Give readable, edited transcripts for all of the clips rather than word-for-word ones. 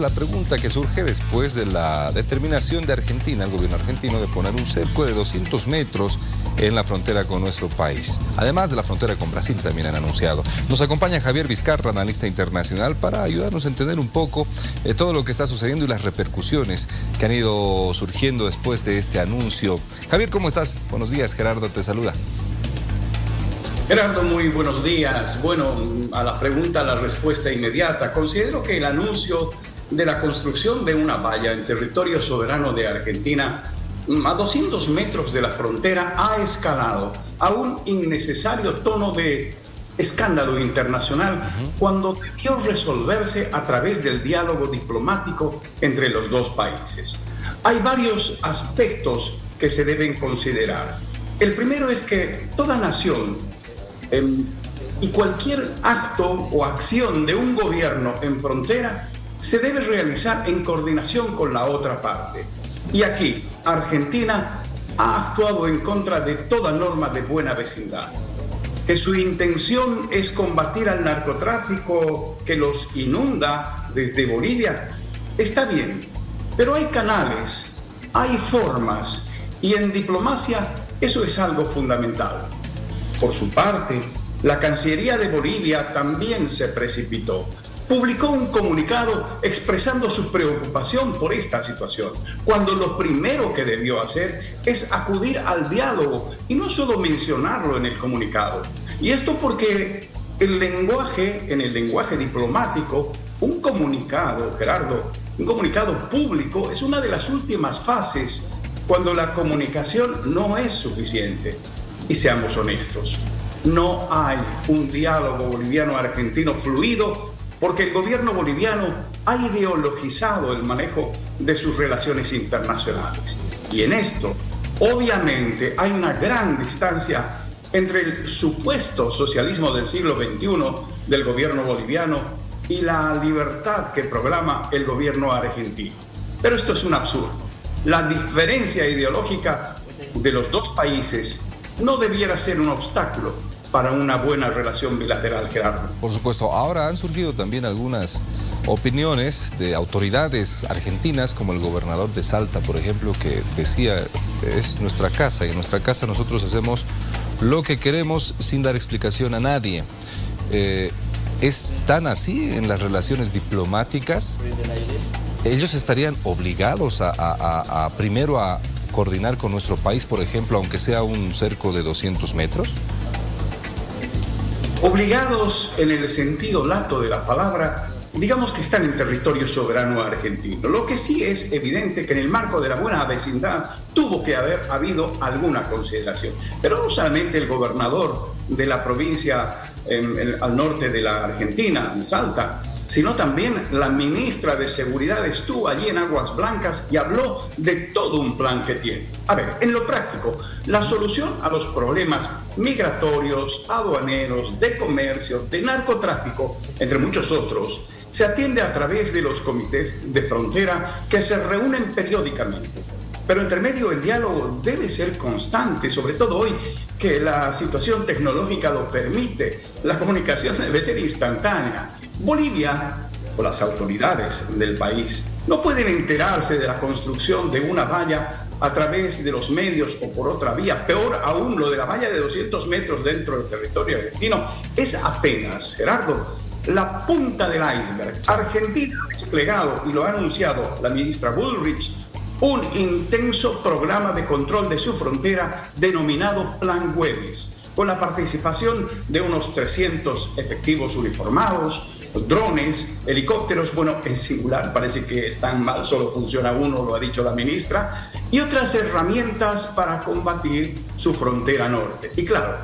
La pregunta que surge después de la determinación de Argentina, el gobierno argentino, de poner un cerco de 200 metros en la frontera con nuestro país. Además de la frontera con Brasil también han anunciado. Nos acompaña Javier Vizcarra, analista internacional, para ayudarnos a entender un poco todo lo que está sucediendo y las repercusiones que han ido surgiendo después de este anuncio. Javier, ¿cómo estás? Buenos días, Gerardo te saluda. Gerardo, muy buenos días. Bueno, a la pregunta, la respuesta inmediata. Considero que el anuncio de la construcción de una valla en territorio soberano de Argentina a 200 metros de la frontera ha escalado a un innecesario tono de escándalo internacional cuando debió resolverse a través del diálogo diplomático entre los dos países. Hay varios aspectos que se deben considerar. El primero es que toda nación y cualquier acto o acción de un gobierno en frontera se debe realizar en coordinación con la otra parte. Y aquí, Argentina ha actuado en contra de toda norma de buena vecindad. Que su intención es combatir al narcotráfico que los inunda desde Bolivia, está bien, pero hay canales, hay formas, y en diplomacia eso es algo fundamental. Por su parte, la Cancillería de Bolivia también se precipitó. Publicó un comunicado expresando su preocupación por esta situación, cuando lo primero que debió hacer es acudir al diálogo y no solo mencionarlo en el comunicado. Y esto porque en el lenguaje diplomático, un comunicado, Gerardo, un comunicado público es una de las últimas fases cuando la comunicación no es suficiente. Y seamos honestos, no hay un diálogo boliviano-argentino fluido porque el gobierno boliviano ha ideologizado el manejo de sus relaciones internacionales. Y en esto, obviamente, hay una gran distancia entre el supuesto socialismo del siglo XXI del gobierno boliviano y la libertad que proclama el gobierno argentino. Pero esto es un absurdo. La diferencia ideológica de los dos países no debiera ser un obstáculo para una buena relación bilateral, Gerardo. Por supuesto, ahora han surgido también algunas opiniones de autoridades argentinas, como el gobernador de Salta, por ejemplo, que decía, es nuestra casa y en nuestra casa nosotros hacemos lo que queremos sin dar explicación a nadie. ¿Es tan así en las relaciones diplomáticas? ¿Ellos estarían obligados primero a coordinar con nuestro país, por ejemplo, aunque sea un cerco de 200 metros? Obligados en el sentido lato de la palabra, digamos que están en territorio soberano argentino. Lo que sí es evidente que en el marco de la buena vecindad tuvo que haber habido alguna consideración. Pero no solamente el gobernador de la provincia al norte de la Argentina, en Salta, sino también la ministra de Seguridad estuvo allí en Aguas Blancas y habló de todo un plan que tiene. A ver, en lo práctico, la solución a los problemas migratorios, aduaneros, de comercio, de narcotráfico, entre muchos otros, se atiende a través de los comités de frontera que se reúnen periódicamente. Pero entre medio el diálogo debe ser constante, sobre todo hoy que la situación tecnológica lo permite. La comunicación debe ser instantánea. Bolivia, o las autoridades del país, no pueden enterarse de la construcción de una valla a través de los medios o por otra vía. Peor aún, lo de la valla de 200 metros dentro del territorio argentino es apenas, Gerardo, la punta del iceberg. Argentina ha desplegado, y lo ha anunciado la ministra Bullrich, un intenso programa de control de su frontera denominado Plan Güemes, con la participación de unos 300 efectivos uniformados, drones, helicópteros, bueno, en singular parece que están mal, solo funciona uno, lo ha dicho la ministra, y otras herramientas para combatir su frontera norte. Y claro,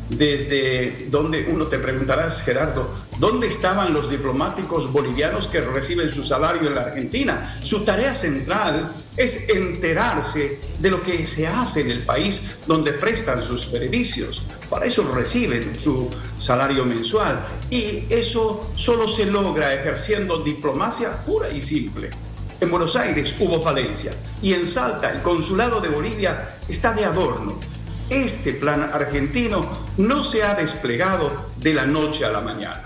desde donde uno te preguntarás, Gerardo, ¿dónde estaban los diplomáticos bolivianos que reciben su salario en la Argentina? Su tarea central es enterarse de lo que se hace en el país donde prestan sus servicios. Para eso reciben su salario mensual y eso solo se logra ejerciendo diplomacia pura y simple. En Buenos Aires hubo falencia y en Salta el consulado de Bolivia está de adorno. Este plan argentino no se ha desplegado de la noche a la mañana.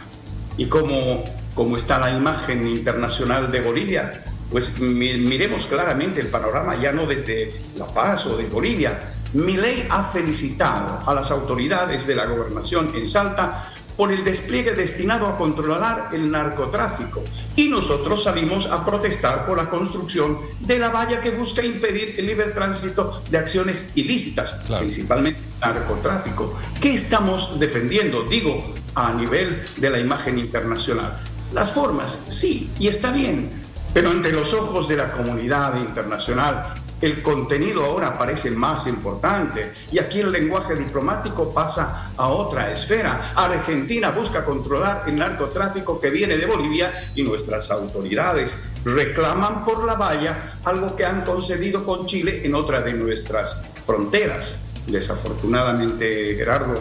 Y como cómo está la imagen internacional de Bolivia, pues miremos claramente el panorama ya no desde La Paz o de Bolivia. Milei ha felicitado a las autoridades de la gobernación en Salta por el despliegue destinado a controlar el narcotráfico. Y nosotros salimos a protestar por la construcción de la valla que busca impedir el libre tránsito de acciones ilícitas, claro, principalmente narcotráfico. ¿Qué estamos defendiendo? Digo, a nivel de la imagen internacional. Las formas, sí, y está bien, pero ante los ojos de la comunidad internacional, el contenido ahora parece más importante y aquí el lenguaje diplomático pasa a otra esfera. Argentina busca controlar el narcotráfico que viene de Bolivia y nuestras autoridades reclaman por la valla, algo que han concedido con Chile en otra de nuestras fronteras. Desafortunadamente, Gerardo,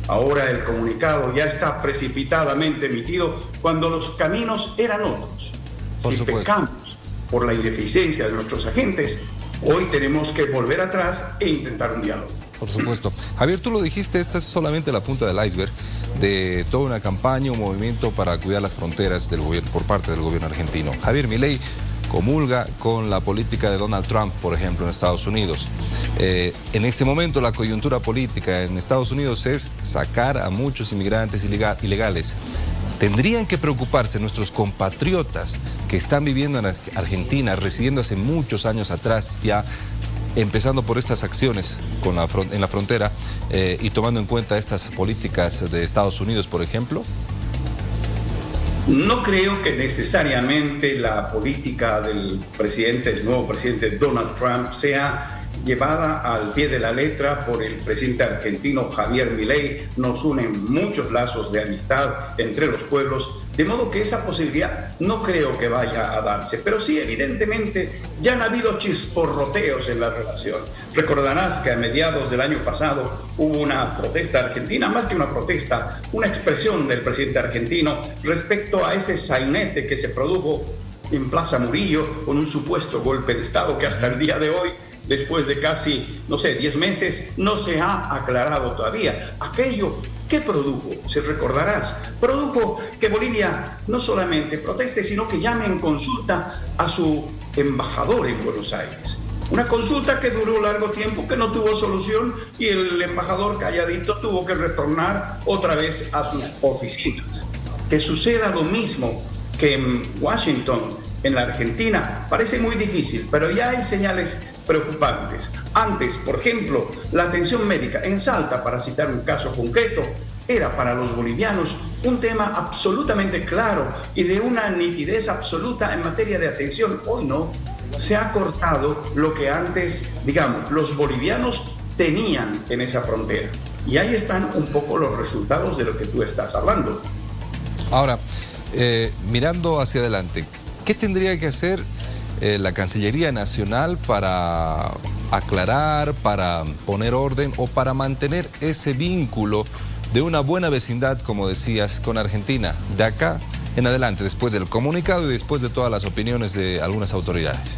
ahora el comunicado ya está precipitadamente emitido cuando los caminos eran otros. Si pecamos por la ineficiencia de nuestros agentes, hoy tenemos que volver atrás e intentar un diálogo. Por supuesto. Javier, tú lo dijiste, esta es solamente la punta del iceberg de toda una campaña, un movimiento para cuidar las fronteras del gobierno, por parte del gobierno argentino. Javier Milei comulga con la política de Donald Trump, por ejemplo, en Estados Unidos. En este momento la coyuntura política en Estados Unidos es sacar a muchos inmigrantes ilegales. ¿Tendrían que preocuparse nuestros compatriotas que están viviendo en Argentina, residiendo hace muchos años atrás, ya empezando por estas acciones en la frontera y tomando en cuenta estas políticas de Estados Unidos, por ejemplo? No creo que necesariamente la política del nuevo presidente Donald Trump sea llevada al pie de la letra por el presidente argentino Javier Milei. Nos unen muchos lazos de amistad entre los pueblos, de modo que esa posibilidad no creo que vaya a darse. Pero sí, evidentemente, ya han habido chisporroteos en la relación. Recordarás que a mediados del año pasado hubo una protesta argentina, más que una protesta, una expresión del presidente argentino respecto a ese sainete que se produjo en Plaza Murillo con un supuesto golpe de Estado que hasta el día de hoy, después de casi, 10 meses, no se ha aclarado todavía. Aquello, ¿qué produjo? Si recordarás, produjo que Bolivia no solamente proteste, sino que llame en consulta a su embajador en Buenos Aires. Una consulta que duró largo tiempo, que no tuvo solución y el embajador calladito tuvo que retornar otra vez a sus oficinas. Que suceda lo mismo que en Washington, en la Argentina, parece muy difícil, pero ya hay señales preocupantes. Antes, por ejemplo, la atención médica en Salta, para citar un caso concreto, era para los bolivianos un tema absolutamente claro y de una nitidez absoluta en materia de atención. Hoy no, se ha cortado lo que antes, los bolivianos tenían en esa frontera. Y ahí están un poco los resultados de lo que tú estás hablando. Ahora, mirando hacia adelante, ¿qué tendría que hacer la Cancillería Nacional para aclarar, para poner orden o para mantener ese vínculo de una buena vecindad, como decías, con Argentina, de acá en adelante, después del comunicado y después de todas las opiniones de algunas autoridades?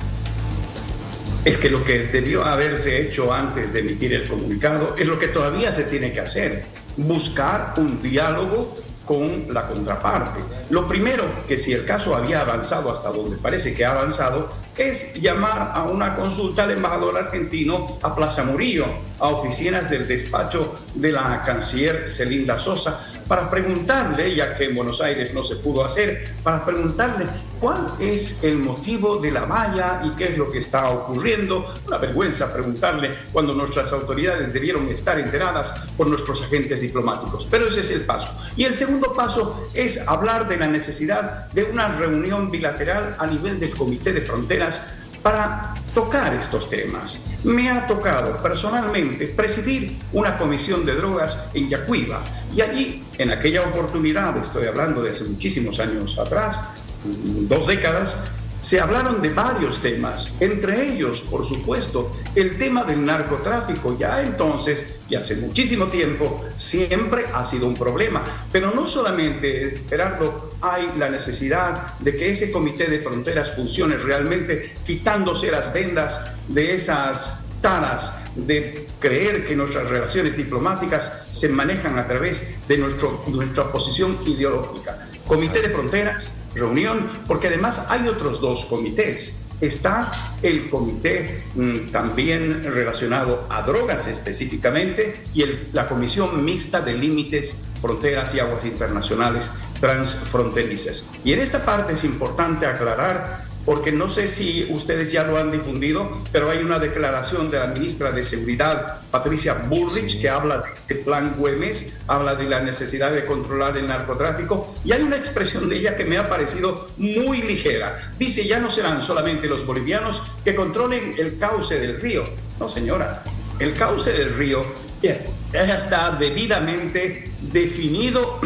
Es que lo que debió haberse hecho antes de emitir el comunicado es lo que todavía se tiene que hacer: buscar un diálogo con la contraparte. Lo primero, que si el caso había avanzado hasta donde parece que ha avanzado, es llamar a una consulta al embajador argentino a Plaza Murillo, a oficinas del despacho de la canciller Celinda Sosa, para preguntarle, ya que en Buenos Aires no se pudo hacer, para preguntarle cuál es el motivo de la valla y qué es lo que está ocurriendo. Una vergüenza preguntarle cuando nuestras autoridades debieron estar enteradas por nuestros agentes diplomáticos. Pero ese es el paso. Y el segundo paso es hablar de la necesidad de una reunión bilateral a nivel del Comité de Fronteras para tocar estos temas. Me ha tocado personalmente presidir una comisión de drogas en Yacuiba y allí, en aquella oportunidad, estoy hablando de hace muchísimos años atrás, 2 décadas, se hablaron de varios temas, entre ellos, por supuesto, el tema del narcotráfico. Ya entonces, y hace muchísimo tiempo, siempre ha sido un problema. Pero no solamente, Gerardo, hay la necesidad de que ese Comité de Fronteras funcione realmente, quitándose las vendas de esas taras de creer que nuestras relaciones diplomáticas se manejan a través de nuestra posición ideológica. Comité de Fronteras, reunión, porque además hay otros dos comités. Está el comité también relacionado a drogas específicamente y la Comisión Mixta de Límites, Fronteras y Aguas Internacionales Transfronterizas. Y en esta parte es importante aclarar, porque no sé si ustedes ya lo han difundido, pero hay una declaración de la ministra de Seguridad, Patricia Bullrich, que habla del plan Güemes, habla de la necesidad de controlar el narcotráfico, y hay una expresión de ella que me ha parecido muy ligera. Dice, ya no serán solamente los bolivianos que controlen el cauce del río. No, señora, el cauce del río ya está debidamente definido,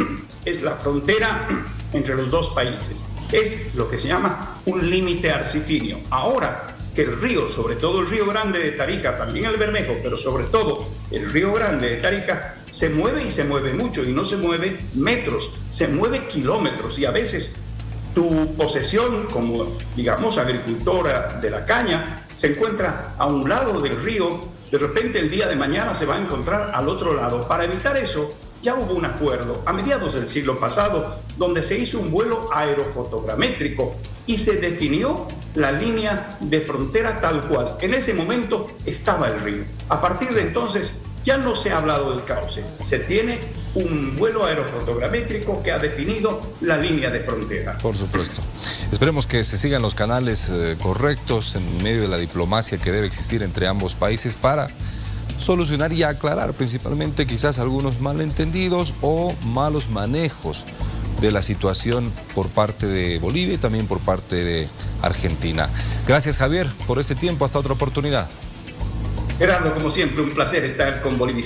es la frontera entre los dos países. Es lo que se llama un límite arcifinio. Ahora que el río, sobre todo el río Grande de Tarija, también el Bermejo, pero sobre todo el río Grande de Tarija, se mueve y se mueve mucho, y no se mueve metros, se mueve kilómetros, y a veces tu posesión como, digamos, agricultora de la caña se encuentra a un lado del río, de repente el día de mañana se va a encontrar al otro lado. Para evitar eso, ya hubo un acuerdo a mediados del siglo pasado donde se hizo un vuelo aerofotogramétrico y se definió la línea de frontera tal cual. En ese momento estaba el río. A partir de entonces ya no se ha hablado del cauce. Se tiene un vuelo aerofotogramétrico que ha definido la línea de frontera. Por supuesto. Esperemos que se sigan los canales correctos en medio de la diplomacia que debe existir entre ambos países para solucionar y aclarar principalmente quizás algunos malentendidos o malos manejos de la situación por parte de Bolivia y también por parte de Argentina. Gracias, Javier, por este tiempo. Hasta otra oportunidad. Gerardo, como siempre, un placer estar con Bolivia.